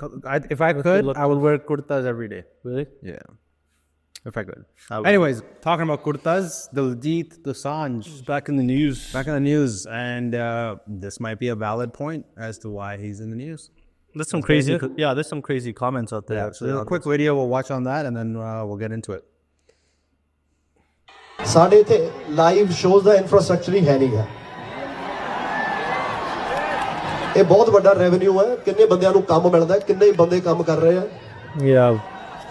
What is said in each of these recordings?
If I could, I would wear kurtas every day. Really? Yeah. If I could. Anyways, talking about kurtas, Diljit Dosanjh Back in the news. back in the news, and this might be a valid point as to why he's in the news. There's some crazy, there's some crazy comments out there. So a quick video we'll watch on that, and then we'll get into it. ਸਾਡੇ ਇੱਥੇ live shows ਦਾ infrastructure ਹੀ ਹੈ ਨਹੀਂਗਾ ਇਹ ਬਹੁਤ ਵੱਡਾ revenue ਹੈ ਕਿੰਨੇ ਬੰਦਿਆਂ ਨੂੰ ਕੰਮ ਮਿਲਦਾ ਕਿੰਨੇ ਹੀ ਬੰਦੇ ਕੰਮ ਕਰ ਰਹੇ ਆ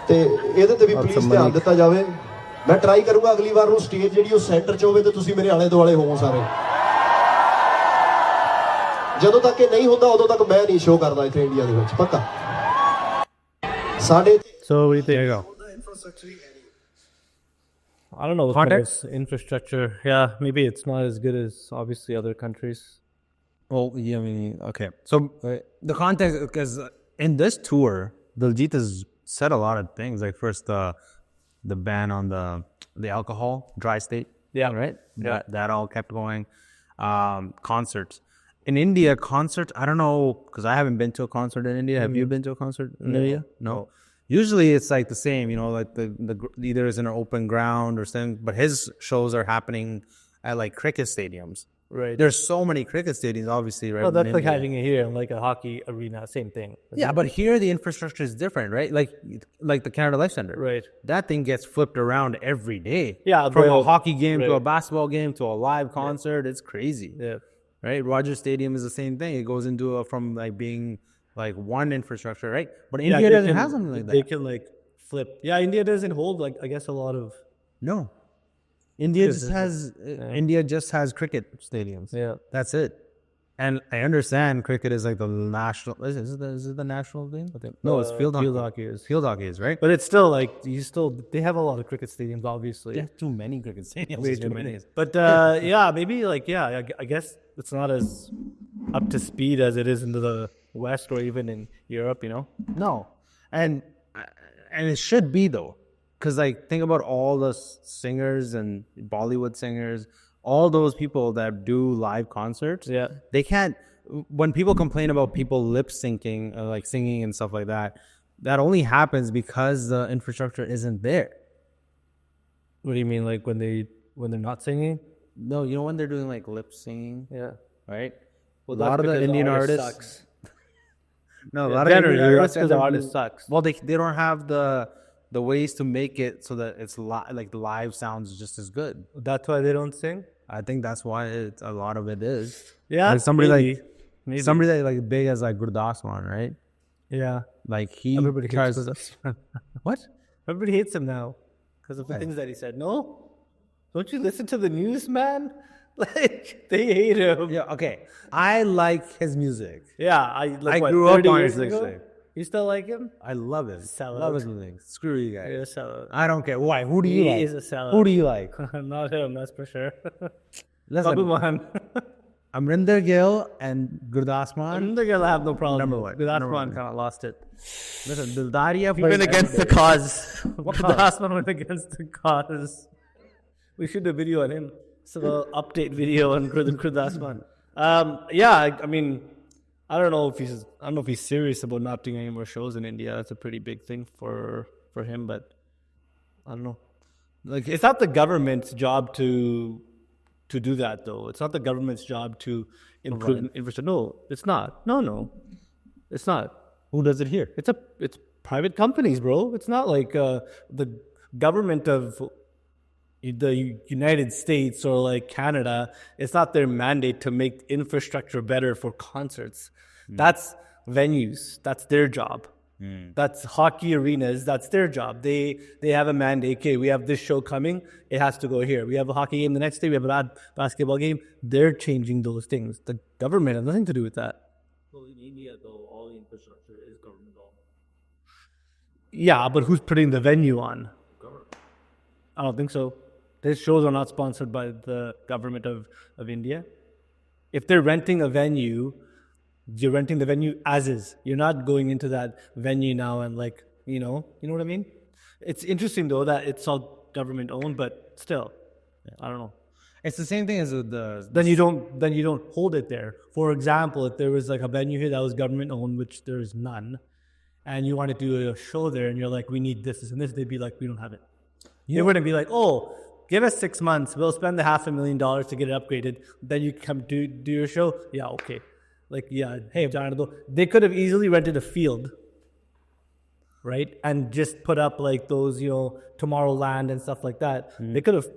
ਤੇ ਇਹਦੇ ਤੇ ਵੀ ਪਲੀਜ਼ ਧਿਆਨ ਦਿੱਤਾ ਜਾਵੇ ਮੈਂ ਟਰਾਈ ਕਰੂੰਗਾ ਅਗਲੀ ਵਾਰ ਨੂੰ ਸਟੇਜ ਜਿਹੜੀ ਉਹ ਸੈਂਟਰ 'ਚ ਹੋਵੇ ਤੇ ਤੁਸੀਂ ਮੇਰੇ ਆਲੇ ਦੁਆਲੇ ਹੋਵੋ ਸਾਰੇ ਜਦੋਂ ਤੱਕ ਇਹ ਨਹੀਂ ਹੁੰਦਾ ਉਦੋਂ ਤੱਕ ਮੈਂ ਨਹੀਂ ਸ਼ੋਅ ਕਰਦਾ ਇੱਥੇ ਇੰਡੀਆ ਦੇ ਵਿੱਚ ਪੱਕਾ ਸਾਡੇ So we think. There you go. I don't know what kind Context? of infrastructure. Yeah, maybe it's not as good as obviously other countries. Well, yeah, I mean, okay. So the context, because in this tour, Diljit has said a lot of things. Like first, the ban on the alcohol, dry state. Yeah. Right. Yeah. That all kept going. Concerts in India. Concerts. I don't know because I haven't been to a concert in India. Have you been to a concert in India? No. Usually it's like the same, you know, like the either is in an open ground or something. But his shows are happening at like cricket stadiums. Right. There's so many cricket stadiums, obviously, right? Oh, that's in like India. having it here, like a hockey arena, same thing. Yeah, but here the infrastructure is different, right? Like the Canada Life Center. Right. That thing gets flipped around every day. Yeah, From bro. a hockey game to a Right. basketball game to a live concert. It's crazy. Yeah. Right? Rogers Stadium is the same thing. It goes into from like being like one infrastructure, right? But India they doesn't can- have something like They that. can like flip. Yeah, India doesn't hold like I guess a lot of. No. India just has cricket stadiums. Yeah. That's it. And I understand cricket is like the national. Is it the national thing? No, it's field hockey. Field hockey is. Field hockey is, right? But it's still like they have a lot of cricket stadiums, obviously. They have too many cricket stadiums. Way It's too too many. many. But yeah, maybe like I guess it's not as up to speed as it is in the West or even in Europe, you know. No, and it should be though, because like think about all the singers and Bollywood singers, all those people that do live concerts. Yeah. They can't. When people complain about people lip syncing, like singing and stuff like that, that only happens because the infrastructure isn't there. What do you mean, like when they're not singing? No, you know when they're doing like lip singing, Yeah. right? Well, a lot of the Indian artists. sucks. No, a Yeah, lot of generally, Indian that's 'cause the end up artist doing- sucks. Well, they don't have the ways to make it so that it's like the live sounds just as good. That's why they don't sing. I think that's why a lot of it is. Yeah, Like somebody maybe. somebody that like big as like Gurdas Mann, right? Yeah. Like he Everybody tries. hates Gurdas. What? Everybody hates him now because of the things that he said. No, don't you listen to the news, man? Like they hate him. Yeah. Okay. I like his music. Yeah, I grew up 30 on years his ago? music. You still like him? I love him. Sellout. Love his music. Screw you guys. You're a sellout. I don't care. Why? Who do you He like? is a sellout. Who do you like? Not him, that's for sure. Listen, Babuman. Amrinder Gill and Gurdas Mann. I'm gonna have no problem. Number one. That's Number one one. kind of lost it. Listen, Dildaria He went against the cause. What The cause? last one went against the cause. We should do a video on him. So update video on Gurdasman. Yeah, I mean, I don't know if he's serious about not doing any more shows in India. That's a pretty big thing for him, but I don't know. Like, it's not the government's job to do that, though. It's not the government's job to improve infrastructure. No, it's not. No, it's not. Who does it here? It's private companies, bro. It's not like the government of the United States or like Canada. It's not their mandate to make infrastructure better for concerts. That's venues. That's their job. That's hockey arenas. That's their job. They have a mandate. Okay, we have this show coming. It has to go here. We have a hockey game the next day. We have a basketball game. They're changing those things. The government has nothing to do with that. Well, in India, though, all the infrastructure is government owned. Yeah, but who's putting the venue on? I don't think so. These shows are not sponsored by the government of India. If they're renting a venue, you're renting the venue as is. You're not going into that venue now and like, you know what I mean? It's interesting though that it's all government owned, but still, I don't know. It's the same thing as with the. Then you don't hold it there. For example, if there was like a venue here that was government owned, which there is none, and you want to do a show there, and you're like, we need this and this, they'd be like, we don't have it. They wouldn't be like, oh, give us 6 months. We'll spend the $500,000 to get it upgraded. Then you come do your show. Yeah, okay. Like, yeah, hey, Jonathan, they could have easily rented a field, right? And just put up like those, Tomorrowland and stuff like that. They could have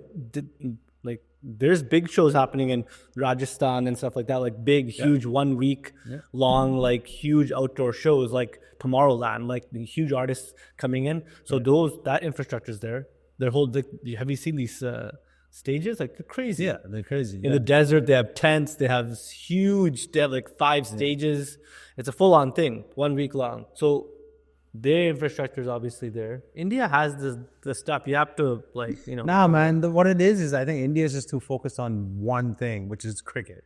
there's big shows happening in Rajasthan and stuff like that, like big, huge 1 week long, like huge outdoor shows like Tomorrowland, like the huge artists coming in. So that infrastructure is there. Have you seen these stages? Like, they're crazy. Yeah, they're crazy. In the desert, they have tents. They have they have like 5 stages. It's a full-on thing, 1 week long. So their infrastructure is obviously there. India has the stuff. You have to Nah, man. What it is I think India is just too focused on one thing, which is cricket.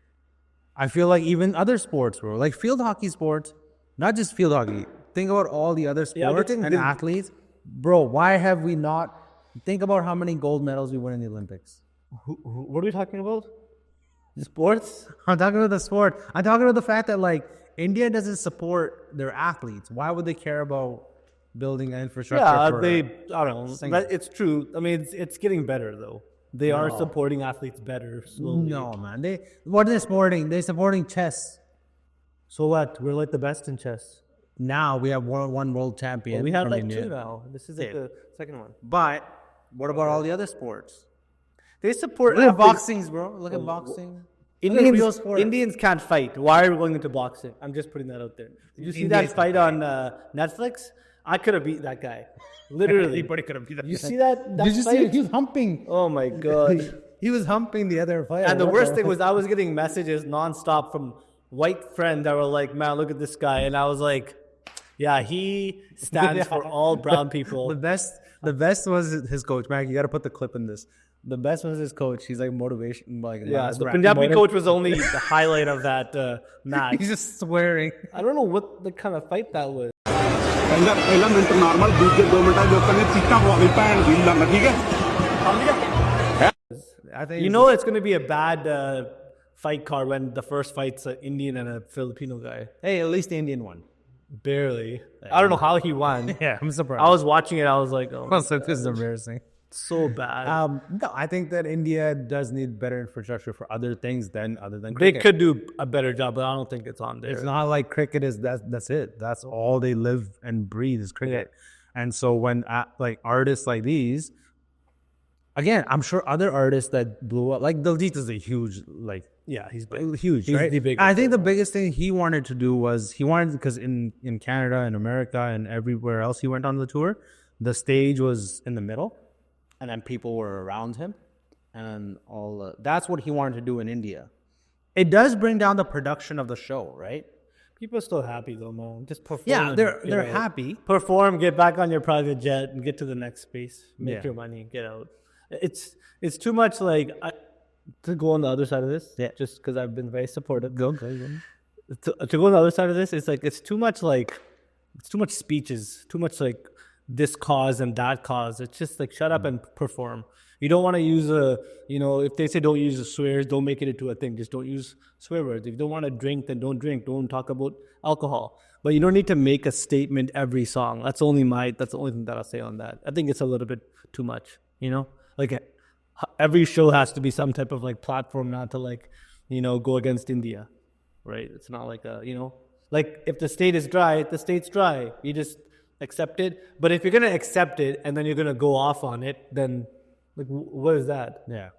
I feel like even other sports, bro, like field hockey sports, not just field hockey. Think about all the other sports and athletes. Bro, why have we not... Think about how many gold medals we won in the Olympics. What are we talking about? Sports? I'm talking about the sport. I'm talking about the fact that India doesn't support their athletes. Why would they care about building an infrastructure? I don't know. But it's true. I mean, it's getting better though. They are supporting athletes better slowly. No, man. What are they supporting? They're supporting chess. So what? We're like the best in chess. Now we have one world champion. Well, we have India. 2 now. This is the second one. But what about all the other sports? They support. Look at boxing, bro. Look at boxing. Indians can't fight. Why are we going into boxing? I'm just putting that out there. Did you see that fight on Netflix? I could have beat that guy. Literally. Anybody could have beat that guy. You see that Did you fight? see it? He was humping. Oh my God. He was humping the other fighter. And the worst thing was I was getting messages nonstop from white friends that were like, man, look at this guy. And I was like, yeah, he stands for all brown people. The best was his coach. Mac, you got to put the clip in this. The best was his coach. He's like motivation. The Punjabi coach was only the highlight of that match. He's just swearing. I don't know what the kind of fight that was. ਪਹਿਲਾ minute normal ਦੂਜੇ 2 ਮਿੰਟਾਂ ਲੋਕਾਂ ਨੇ ਚੀਕਾਂ ਪਵਾ ਕੇ ਭੈਣ ਦੀ ਲੰਨ ਠੀਕ ਹੈ I think it's going to be a bad fight card when the first fight's an Indian and a Filipino guy. Hey, at least the Indian won. Barely. I don't know how he won. Yeah, I'm surprised. I was watching it. I was like, oh, so this is embarrassing. So bad. No, I think that India does need better infrastructure for other things other than They cricket. could do a better job, but I don't think it's on there. It's not like cricket is that's it. That's all they live and breathe is cricket. And so when artists like these, again, I'm sure other artists that blew up, like Diljit is a huge he's big. Huge, He's right? the biggest. I think the biggest thing he wanted to do was because in Canada and America and everywhere else he went on the tour, the stage was in the middle. And then people were around him, and that's what he wanted to do in India. It does bring down the production of the show, right? People are still happy though, man. Just perform. Yeah, they're happy. Perform, get back on your private jet, and get to the next space. Make your money, get out. It's too much to go on the other side of this. Yeah, just because I've been very supportive. Go. To go on the other side of this, it's too much speeches, too much this cause and that cause. It's just shut up and perform. You don't want to use if they say don't use swears, don't make it into a thing. Just don't use swear words. If you don't want to drink, then don't drink. Don't talk about alcohol. But you don't need to make a statement every song. That's the only thing that I'll say on that. I think it's a little bit too much, every show has to be some type of platform, not to go against India, right? It's not if the state is dry, the state's dry. You just accept it. But if you're going to accept it and then you're going to go off on it, then what is that? Yeah.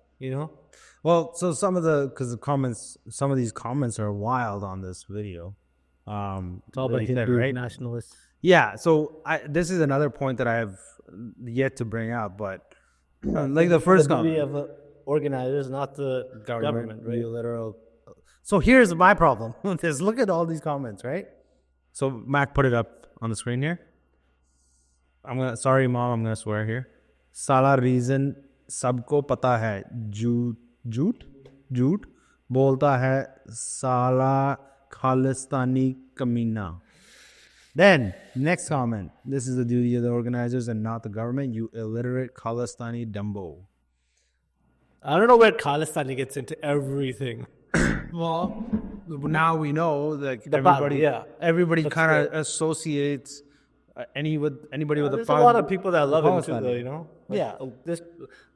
Well, so some of these comments are wild on this video. It's all about Hindu nationalists. Yeah. So this is another point that I have yet to bring out, but the first comment. We have organizers, not the government, right? Literal. So here's my problem with this. Look at all these comments, right? So Mac, put it up on the screen here. Sorry, Mom, I'm gonna swear here. Sala reason sabko pata hai. Jhoot bolta hai. Sala Khalistani kamina. Then next comment. This is the duty of the organizers and not the government. You illiterate Khalistani Dumbo. I don't know where Khalistani gets into everything. Well, now we know that everybody kind of associates anybody with a There's a lot of people that love him too, Pakistani. though, you know? Yeah.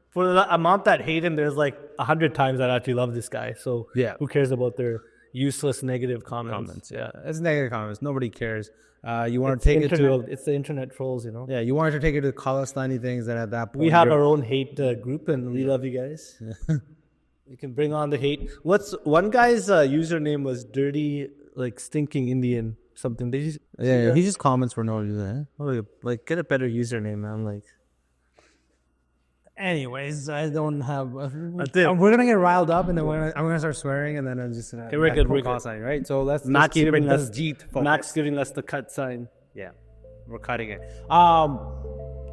For the amount that hate him, there's like 100 times that actually love this guy. So Yeah. who cares about their useless negative comments? Yeah, it's negative comments. Nobody cares. You want to take it to It's the internet trolls, you know? yeah. You wanted to take it to Khalistani things, and at that point, We have our own hate group, and we love you guys. You can bring on the hate. What's one guy's username was dirty, like stinking Indian something. They just, he just comments for no reason. like get a better username, man. Like, Anyways, I don't have. That's it. We're gonna get riled up, and then I'm gonna start swearing, and then I'm just gonna. Okay, we're good, we're good. Sign, right? So let's Max keep giving it us Diljit Max focus. giving us the cut sign. Yeah, we're cutting it.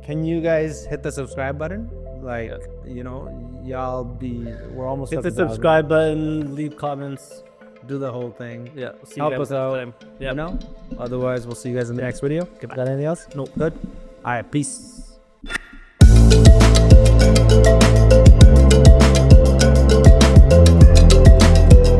Can you guys hit the subscribe button? Like, you know, we're almost Hit at the 1,000. subscribe button, leave comments. Do the whole thing. Yeah, we'll see Help you guys us out. next time. Yeah. You know. Otherwise, we'll see you guys in the next video. Got anything else? No. Good. All right. Peace.